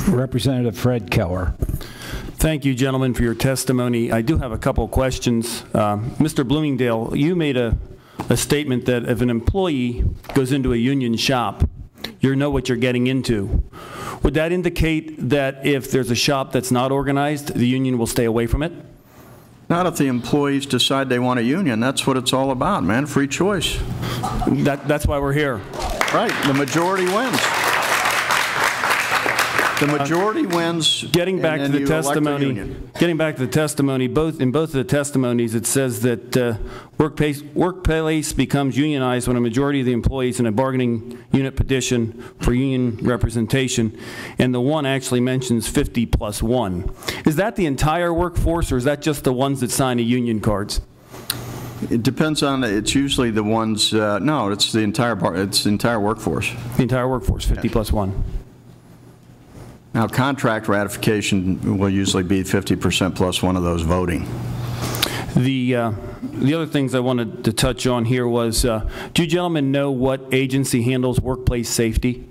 Representative Fred Keller. Thank you, gentlemen, for your testimony. I do have a couple of questions. Mr. Bloomingdale, you made a statement that if an employee goes into a union shop, you know what you're getting into. Would that indicate that if there's a shop that's not organized, the union will stay away from it? Not if the employees decide they want a union. That's what it's all about, man. Free choice. That's why we're here. Right. The majority wins. The majority wins. Getting back to the testimony, in both of the testimonies, it says that workplace becomes unionized when a majority of the employees in a bargaining unit petition for union representation, and the one actually mentions 50+1. Is that the entire workforce, or is that just the ones that sign the union cards? It depends on. It's usually the ones. No, it's the entire. It's the entire workforce. The entire workforce, 50+1. Now, contract ratification will usually be 50% plus one of those voting. The other things I wanted to touch on here was, do you gentlemen know what agency handles workplace safety?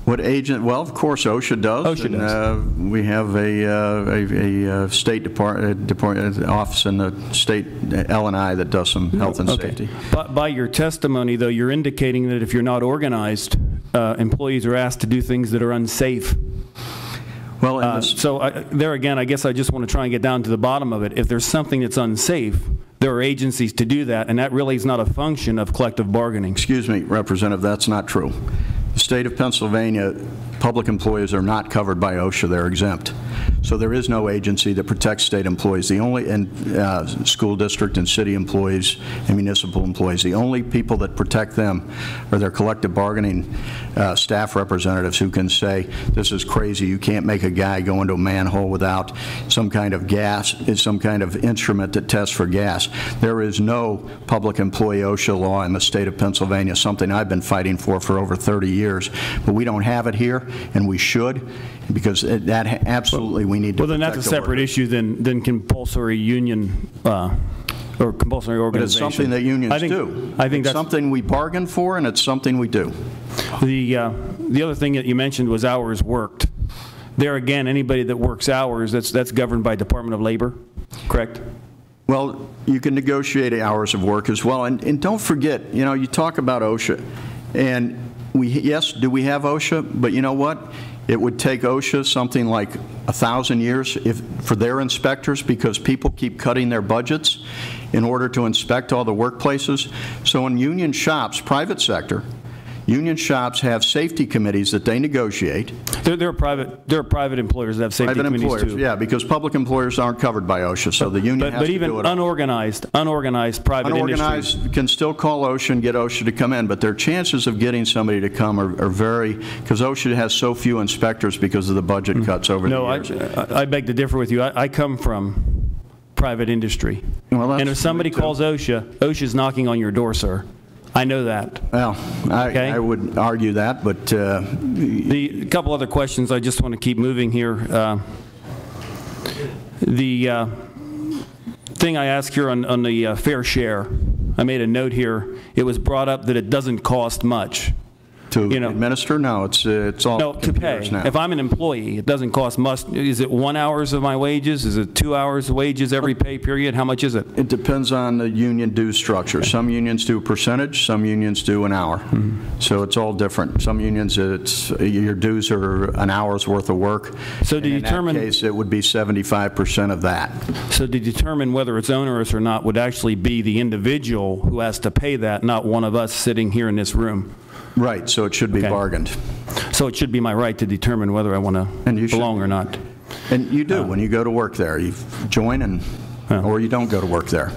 What agent? Well, of course, OSHA does. OSHA does. We have a State Department office in the state L&I that does some health and safety. But by your testimony, though, you're indicating that if you're not organized, employees are asked to do things that are unsafe. Well, there again, I guess I just want to try and get down to the bottom of it. If there's something that's unsafe, there are agencies to do that, and that really is not a function of collective bargaining. Excuse me, Representative, that's not true. The state of Pennsylvania, public employees are not covered by OSHA. They're exempt. So there is no agency that protects state employees. The only, and school district and city employees and municipal employees, the only people that protect them are their collective bargaining staff representatives who can say, this is crazy, you can't make a guy go into a manhole without some kind of gas, some kind of instrument that tests for gas. There is no public employee OSHA law in the state of Pennsylvania, something I've been fighting for over 30 years. But we don't have it here, and we should, because that absolutely we need to. Well, then that's a separate issue than compulsory union or compulsory organization. But it's something that unions do. I think it's something we bargain for, and it's something we do. The other thing that you mentioned was hours worked. There again, anybody that works hours, that's governed by Department of Labor, correct? Well, you can negotiate hours of work as well, and don't forget, you know, you talk about OSHA, and yes, do we have OSHA? But you know what? It would take OSHA something like 1,000 years for their inspectors, because people keep cutting their budgets in order to inspect all the workplaces. So in union shops, private sector, union shops have safety committees that they negotiate. There are private employers that have safety committees too. Yeah, because public employers aren't covered by OSHA, so the union has to do it. But even unorganized private industry can still call OSHA and get OSHA to come in, but their chances of getting somebody to come are very, because OSHA has so few inspectors because of the budget cuts over the years. No, I beg to differ with you. I come from private industry, and if somebody calls OSHA, OSHA's knocking on your door, sir. I know that. Well, I would argue that, but the couple other questions. I just want to keep moving here. The thing I asked here on the fair share, I made a note here. It was brought up that it doesn't cost much to administer. No, it's all to pay. Now. If I'm an employee, it doesn't cost much. Is it 1 hour of my wages? Is it 2 hours of wages every pay period? How much is it? It depends on the union due structure. Okay. Some unions do a percentage. Some unions do an hour. So it's all different. Some unions, your dues are an hour's worth of work. So to determine, in that case, it would be 75% of that. So to determine whether it's onerous or not would actually be the individual who has to pay that, not one of us sitting here in this room. Right, so it should be bargained. So it should be my right to determine whether I want to belong or not. And you do when you go to work there. You join or you don't go to work there.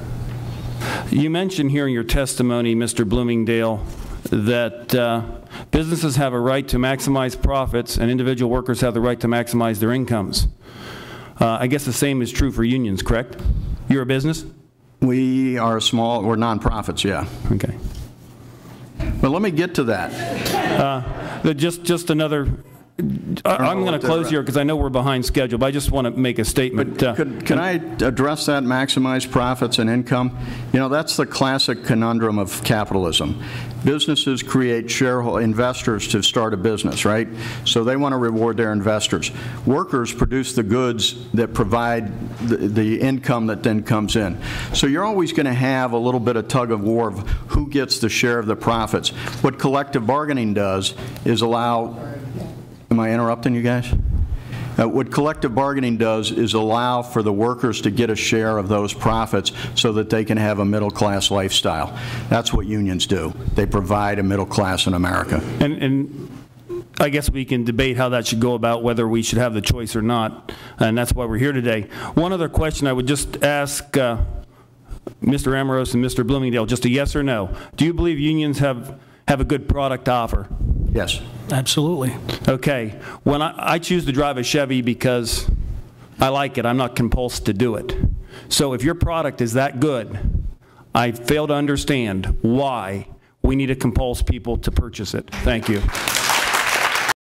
You mentioned here in your testimony, Mr. Bloomingdale, that businesses have a right to maximize profits and individual workers have the right to maximize their incomes. I guess the same is true for unions, correct? You're a business? We are we're nonprofits, yeah. Okay. But let me get to that. Just another I'm going to close here because I know we're behind schedule, but I just want to make a statement. Can I address that maximize profits and income? You know, that's the classic conundrum of capitalism. Businesses create investors to start a business, right? So they want to reward their investors. Workers produce the goods that provide the income that then comes in. So you're always going to have a little bit of tug of war of who gets the share of the profits. What collective bargaining does is allow. Am I interrupting you guys? What collective bargaining does is allow for the workers to get a share of those profits so that they can have a middle-class lifestyle. That's what unions do. They provide a middle class in America. And I guess we can debate how that should go about, whether we should have the choice or not, and that's why we're here today. One other question I would just ask Mr. Amorose and Mr. Bloomingdale, just a yes or no. Do you believe unions have a good product to offer? Yes. Absolutely. Okay. When I choose to drive a Chevy because I like it, I'm not compulsed to do it. So if your product is that good, I fail to understand why we need to compulse people to purchase it. Thank you.